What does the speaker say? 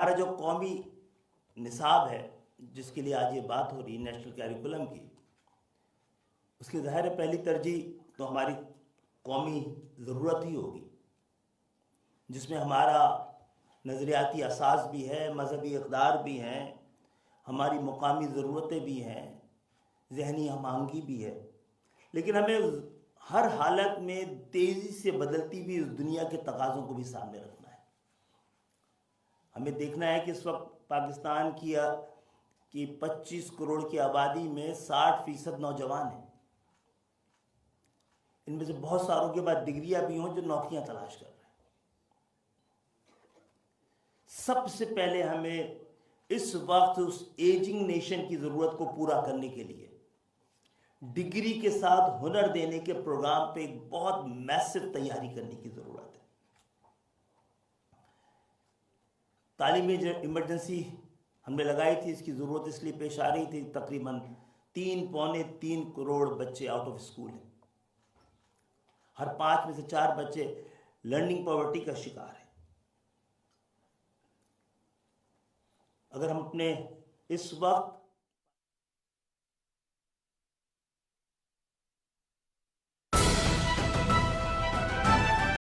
हमारा जो कौमी निसाब है जिसके लिए आज ये बात हो रही है नेशनल कैरिकुलम की, उसकी ज़ाहिर है पहली तरजीह तो हमारी कौमी ज़रूरत ही होगी, जिसमें हमारा नज़रियाती असास भी है, मजहबी इक़दार भी हैं, हमारी मुकामी ज़रूरतें भी हैं, जहनी हम-आहंगी भी है। लेकिन हमें हर हालत में तेज़ी से बदलती हुई इस दुनिया के तकाज़ों को भी सामने रखना है। हमें देखना है कि इस वक्त पाकिस्तान की 25 करोड़ की आबादी में 60% नौजवान हैं। इनमें से बहुत सारों के बाद डिग्रियां भी हों जो नौकरियां तलाश कर रहे हैं। सबसे पहले हमें इस वक्त उस एजिंग नेशन की ज़रूरत को पूरा करने के लिए डिग्री के साथ हुनर देने के प्रोग्राम पे एक बहुत मैसिव तैयारी करने की ज़रूरत है। तालीमी इमरजेंसी हमने लगाई थी, इसकी ज़रूरत इसलिए पेश आ रही थी, तकरीबन 3.3 करोड़ बच्चे आउट ऑफ स्कूल हैं। हर 5 में से 4 बच्चे लर्निंग पॉवर्टी का शिकार हैं। अगर हम अपने इस वक्त